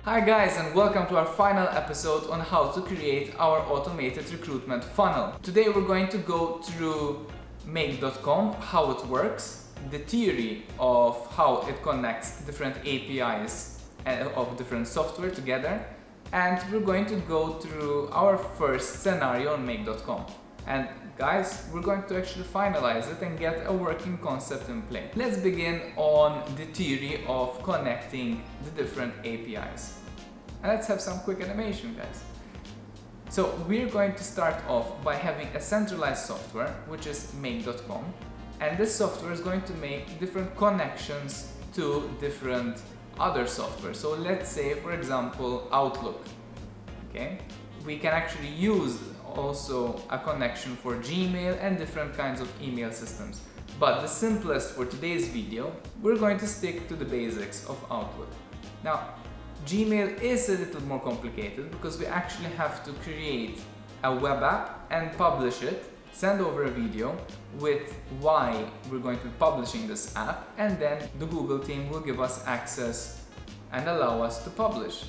Hi guys, and welcome to our final episode on how to create our automated recruitment funnel. Today we're going to go through Make.com, how it works, the theory of how it connects different APIs of different software together, and we're going to go through our first scenario on Make.com. And guys, we're going to actually finalize it and get a working concept in place. Let's begin on the theory of connecting the different APIs. And let's have some quick animation, guys. So we're going to start off by having a centralized software, which is Make.com. And this software is going to make different connections to different other software. So let's say, for example, Outlook. Okay, we can actually use also a connection for Gmail and different kinds of email systems. But the simplest for today's video, we're going to stick to the basics of Outlook. Now, Gmail is a little more complicated because we actually have to create a web app and publish it, send over a video with why we're going to be publishing this app, and then the Google team will give us access and allow us to publish.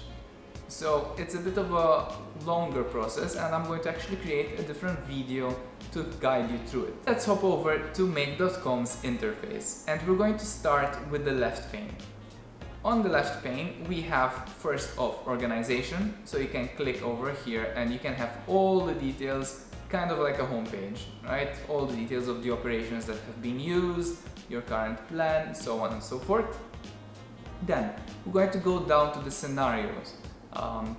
So it's a bit of a longer process, and I'm going to actually create a different video to guide you through it. Let's hop over to Make.com's interface, and we're going to start with the left pane. On the left pane, we have first off organization, so you can click over here and you can have all the details, kind of like a home page, right? All the details of the operations that have been used, your current plan, so on and so forth. Then we're going to go down to the scenarios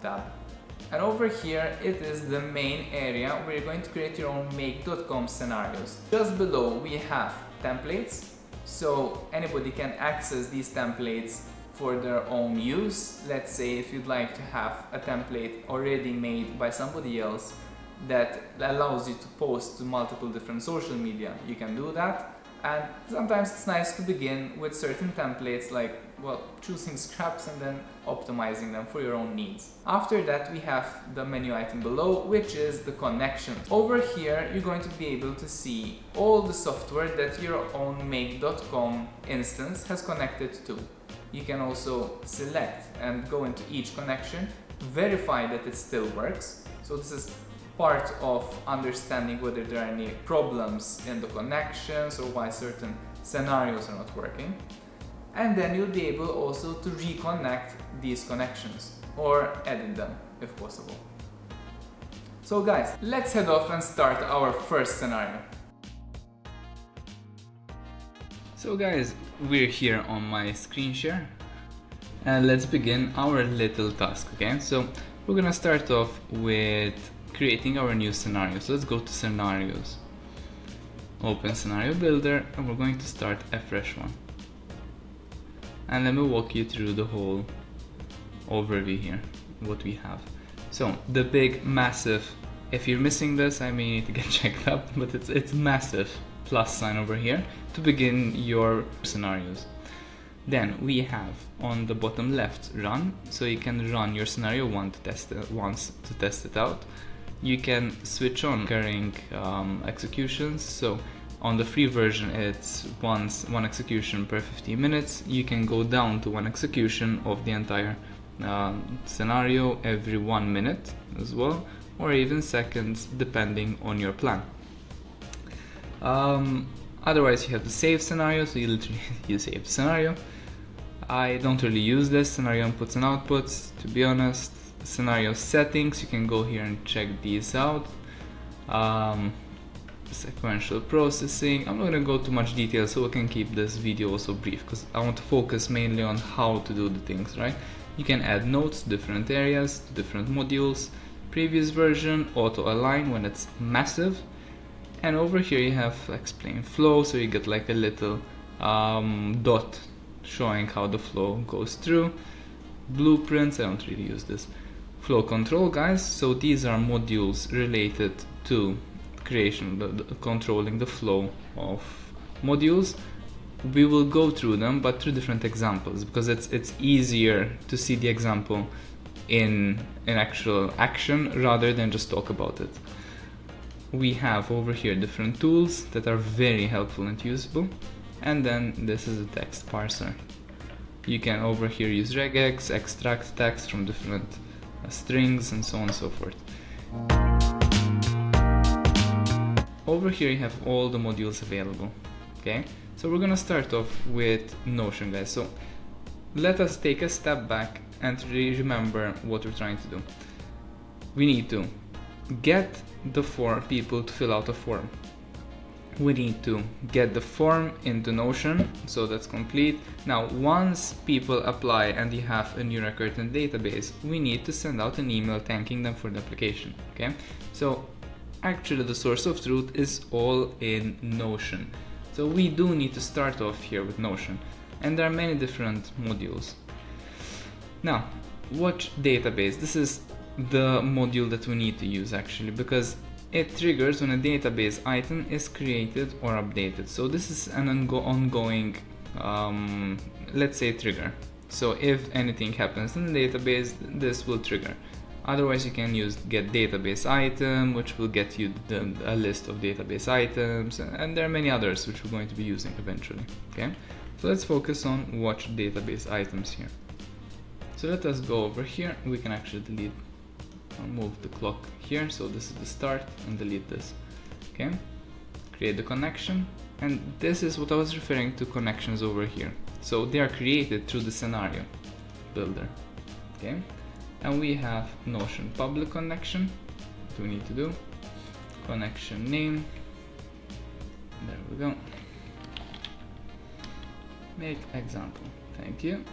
tab, and over here it is the main area where you're going to create your own Make.com scenarios. Just below we have templates, so anybody can access these templates for their own use. Let's say if you'd like to have a template already made by somebody else that allows you to post to multiple different social media, you can do that. And sometimes it's nice to begin with certain templates, like, well, choosing scraps and then optimizing them for your own needs. After that, we have the menu item below, which is the connections. Over here, you're going to be able to see all the software that your own Make.com instance has connected to. You can also select and go into each connection, verify that it still works. So this is part of understanding whether there are any problems in the connections or why certain scenarios are not working. And then you'll be able also to reconnect these connections or edit them if possible. So guys, let's head off and start our first scenario. So guys, we're here on my screen share and let's begin our little task, okay? So we're gonna start off with creating our new scenario. So let's go to scenarios, open scenario builder, and we're going to start a fresh one. And let me walk you through the whole overview here, what we have. So the big massive, if you're missing this, I mean you need to get checked up, but it's massive plus sign over here to begin your scenarios. Then we have on the bottom left run, so you can run your scenario once to test it out. You can switch on recurring executions. So on the free version it's one execution per 15 minutes. You can go down to one execution of the entire scenario every 1 minute as well, or even seconds depending on your plan. Otherwise you have the save scenario, so you save the scenario. I don't really use this, scenario inputs and outputs, to be honest. Scenario settings, you can go here and check these out. Sequential processing, I'm not going to go too much detail so we can keep this video also brief because I want to focus mainly on how to do the things, right? You can add notes to different areas, to different modules, previous version, auto align when it's massive. And over here you have explain flow, so you get like a little dot showing how the flow goes through. Blueprints, I don't really use this. Flow control, guys, so these are modules related to creation, controlling the flow of modules. We will go through them, but through different examples, because it's easier to see the example in actual action rather than just talk about it. We have over here different tools that are very helpful and usable, and then this is a text parser. You can over here use regex, extract text from different strings, and so on and so forth. Over here you have all the modules available. Okay, so we're gonna start off with Notion, guys. So let us take a step back and remember what we're trying to do. We need to get the people to fill out a form. We need to get the form into Notion, so that's complete. Now, once people apply and you have a new record in the database, we need to send out an email thanking them for the application. Okay, so actually the source of truth is all in Notion. So we do need to start off here with Notion, and there are many different modules. Now, watch database. This is the module that we need to use actually, because it triggers when a database item is created or updated. So this is an ongoing, let's say, trigger. So if anything happens in the database, this will trigger. Otherwise, you can use get database item, which will get you a list of database items, and there are many others which we're going to be using eventually. Okay, so let's focus on watch database items here. So let us go over here. We can actually delete or move the clock here. So this is the start, and delete this. Okay, create the connection, and this is what I was referring to, connections over here. So they are created through the scenario builder. Okay, and we have Notion public connection. What we need to do, connection name, there we go, make example, thank you,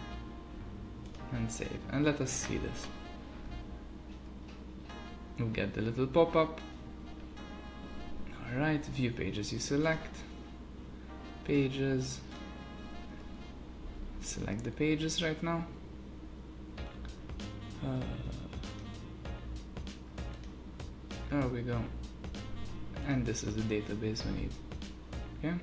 and save, and let us see this. We'll get the little pop-up. Alright, view pages, you select pages, select the pages right now. There we go, and this is the database we need. Okay,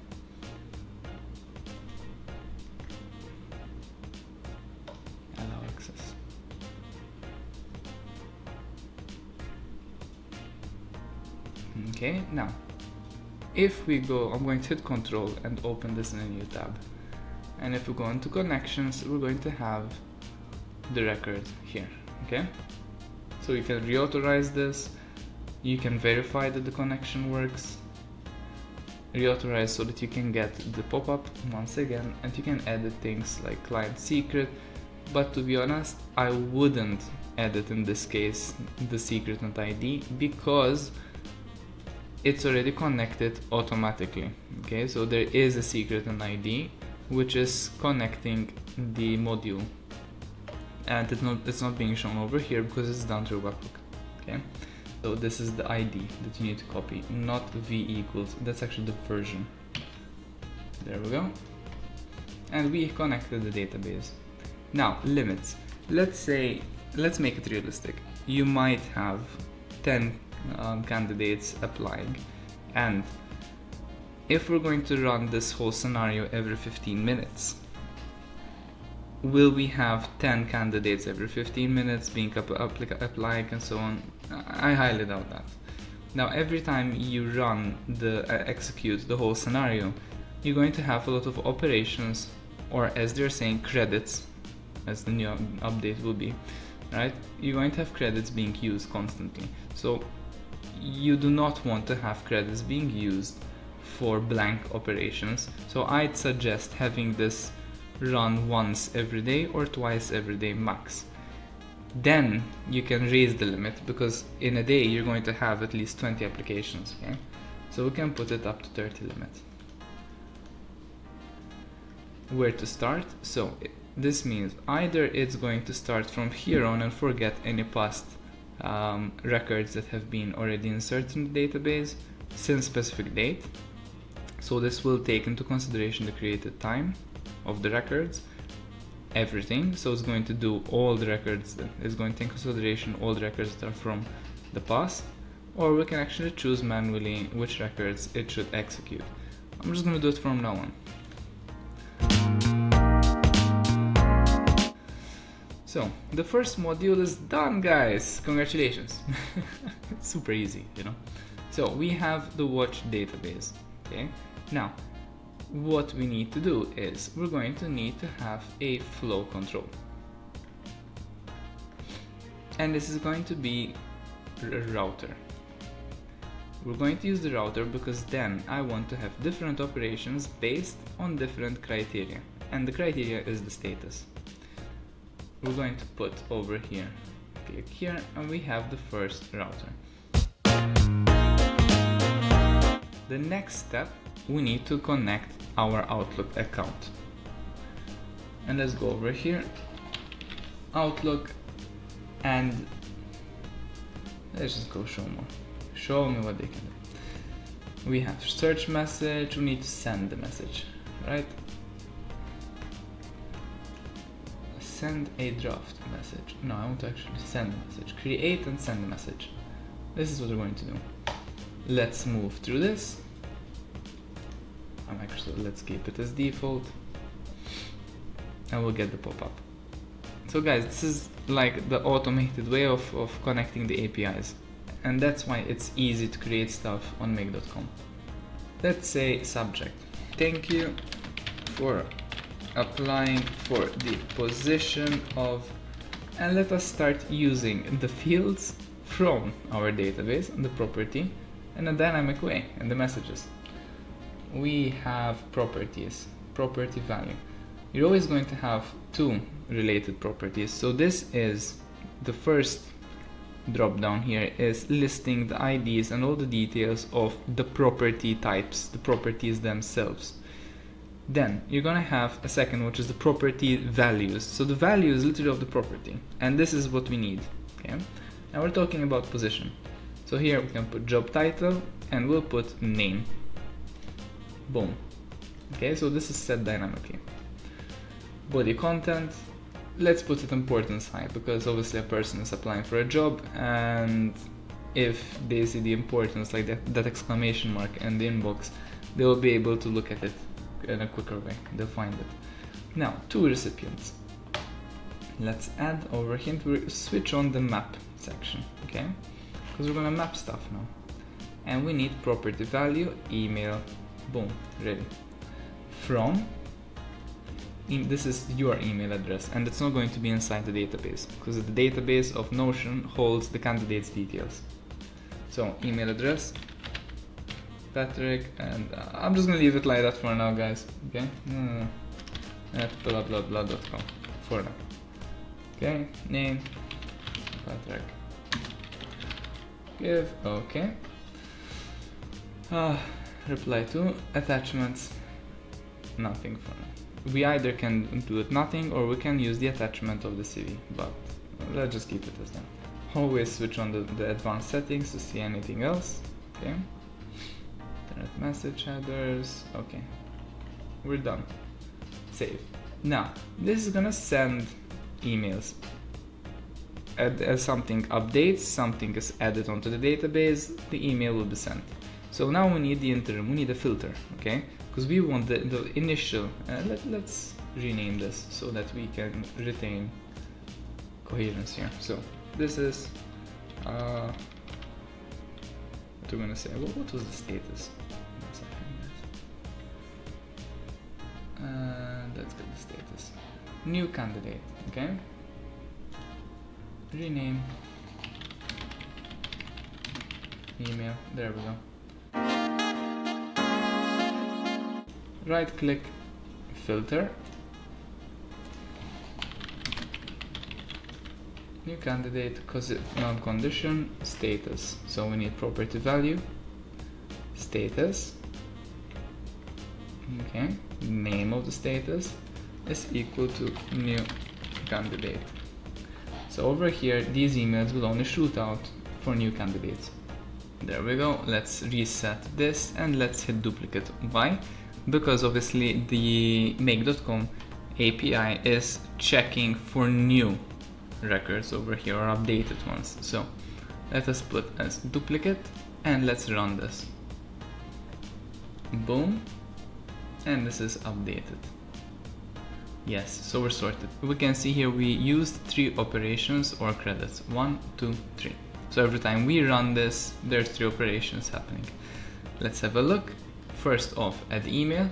allow access. Okay, now if we go, I'm going to hit Control and open this in a new tab, and if we go into connections, we're going to have the record here. Okay, so you can reauthorize this, you can verify that the connection works, reauthorize so that you can get the pop-up once again, and you can edit things like client secret, but to be honest, I wouldn't edit in this case the secret and ID, because it's already connected automatically. Okay, so there is a secret and ID which is connecting the module, and it's not being shown over here because it's done through webhook. Okay, so this is the ID that you need to copy, not v equals, that's actually the version. There we go, and we connected the database. Now limits, let's make it realistic. You might have 10 candidates applying, and if we're going to run this whole scenario every 15 minutes, will we have 10 candidates every 15 minutes being applying and so on? I highly doubt that. Now every time you run execute the whole scenario, you're going to have a lot of operations, or as they're saying, credits, as the new update will be, right? You're going to have credits being used constantly. So you do not want to have credits being used for blank operations. So I'd suggest having this run once every day or twice every day max. Then you can raise the limit, because in a day you're going to have at least 20 applications. Okay, so we can put it up to 30 limit. Where to start? So this means either it's going to start from here on and forget any past records that have been already inserted in the database since specific date. So this will take into consideration the created time of the records, everything. So it's going to do all the records, it's going to take into consideration all the records that are from the past, or we can actually choose manually which records it should execute. I'm just going to do it from now on. So the first module is done, guys. Congratulations. It's super easy, you know. So we have the watch database. Okay, now what we need to do is we're going to need to have a flow control. And this is going to be a router. We're going to use the router because then I want to have different operations based on different criteria. And the criteria is the status. We're going to put over here, click here, and we have the first router. The next step, we need to connect our Outlook account. And let's go over here, Outlook, and let's just go show more. Show me what they can do. We have search message, we need to send the message, right? Send a draft message. No, I want to actually send a message. Create and send a message. This is what we're going to do. Let's move through this. Let's keep it as default. And we'll get the pop-up. So guys, this is like the automated way of connecting the APIs. And that's why it's easy to create stuff on Make.com. Let's say subject. Thank you for applying for the position of, and let us start using the fields from our database and the property in a dynamic way in the messages. We have properties, property value. You're always going to have two related properties. So this is the first drop down here is listing the IDs and all the details of the property types, the properties themselves. Then you're gonna have a second, which is the property values. So the value is literally of the property, and this is what we need. Okay, now we're talking about position. So here we can put job title and we'll put name. Boom. Okay, so this is set dynamically. Body content, let's put it importance high, because obviously a person is applying for a job, and if they see the importance, like that exclamation mark in the inbox, they will be able to look at it in a quicker way. They'll find it. Now, two recipients. Let's add over here, we switch on the map section, okay? Because we're gonna map stuff now. And we need property value, email, boom, ready. From, this is your email address, and it's not going to be inside the database, because the database of Notion holds the candidate's details. So, email address, Patrick, and I'm just gonna leave it like that for now, guys, okay? At blah blah blah.com for now. Okay, name, Patrick. Give, okay. Reply to, attachments, nothing for now. We either can do it nothing, or we can use the attachment of the CV, but let's just keep it as that. Always switch on the advanced settings to see anything else, okay. Internet message headers, okay. We're done. Save. Now, this is gonna send emails. As something updates, something is added onto the database, the email will be sent. So now we need the interim, we need a filter, okay? Because we want the initial, let's rename this so that we can retain coherence here. So this is, what we're gonna say, what was the status? Let's get the status. New candidate, okay? Rename, email, there we go. Right click, filter, new candidate, non-condition, status. So we need property value, status, okay, name of the status is equal to new candidate. So over here, these emails will only shoot out for new candidates. There we go. Let's reset this and let's hit duplicate. Why? Because obviously the Make.com API is checking for new records over here, or updated ones. So let us put as duplicate and let's run this. Boom. And this is updated. Yes, so we're sorted. We can see here we used 3 operations or credits. 1, 2, 3. So every time we run this, there's 3 operations happening. Let's have a look. First off, add email.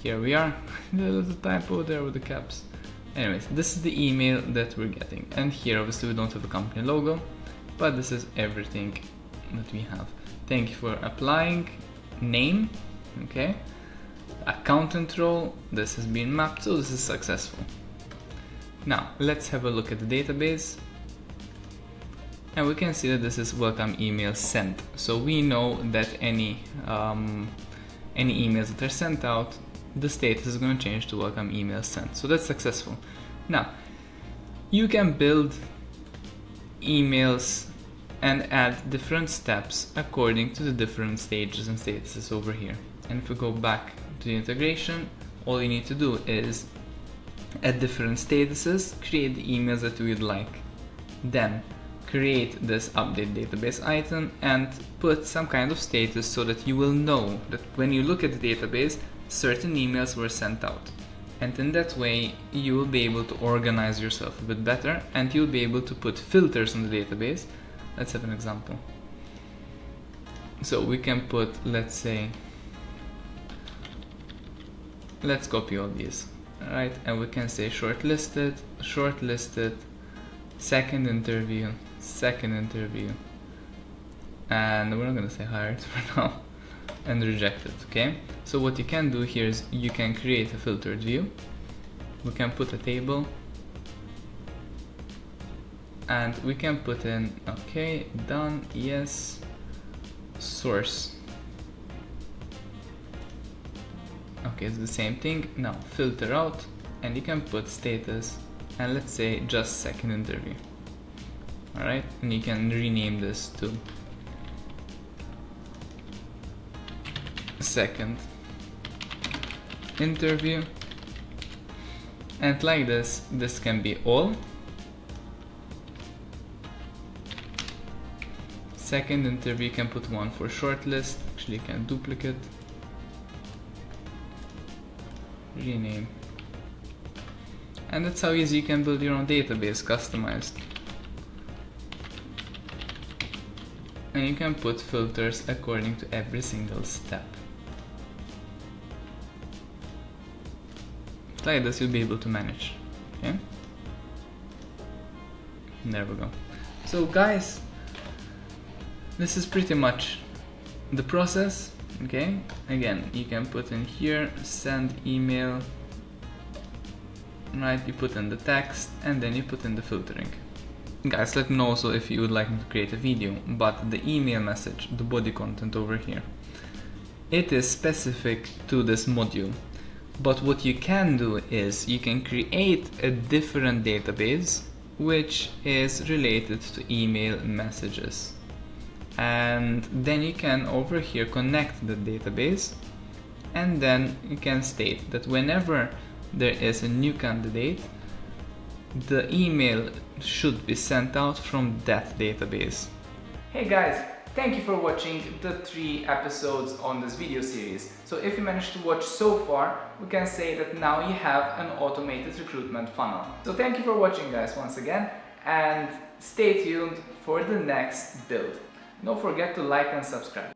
here we are. There's a typo there with the caps. Anyways, this is the email that we're getting, and here obviously we don't have a company logo, but this is everything that we have. Thank you for applying. Name, okay. Accountant role, this has been mapped, so this is successful. Now let's have a look at the database, and we can see that this is welcome email sent. So we know that any emails that are sent out, the status is going to change to welcome email sent. So that's successful. Now you can build emails and add different steps according to the different stages and statuses over here. And if we go back to the integration, all you need to do is add different statuses, create the emails that we would like, then create this update database item and put some kind of status so that you will know that when you look at the database, certain emails were sent out. And in that way, you will be able to organize yourself a bit better, and you'll be able to put filters on the database. Let's have an example. So we can put, let's say, let's copy all these, right? And we can say shortlisted, shortlisted, second interview, and we're not gonna say hired for now, and rejected, okay? So what you can do here is you can create a filtered view. We can put a table, and we can put in, okay, done, yes, source. Okay, it's the same thing. Now filter out, and you can put status, and let's say just second interview. Alright, and you can rename this to second interview, and like this can be all. Second interview, you can put one for shortlist. Actually, you can duplicate, rename, and that's how easy you can build your own database, customized. And you can put filters according to every single step. Like this, you'll be able to manage. Okay, there we go. So guys, this is pretty much the process. Okay, again, you can put in here send email, right? You put in the text, and then you put in the filtering. Guys, let me know also if you would like me to create a video, but the email message, the body content over here, it is specific to this module. But what you can do is you can create a different database which is related to email messages, and then you can over here connect the database, and then you can state that whenever there is a new candidate, the email should be sent out from that database. Hey guys, thank you for watching the 3 episodes on this video series. So if you managed to watch so far, we can say that now you have an automated recruitment funnel. So thank you for watching guys once again, and stay tuned for the next build. Don't forget to like and subscribe.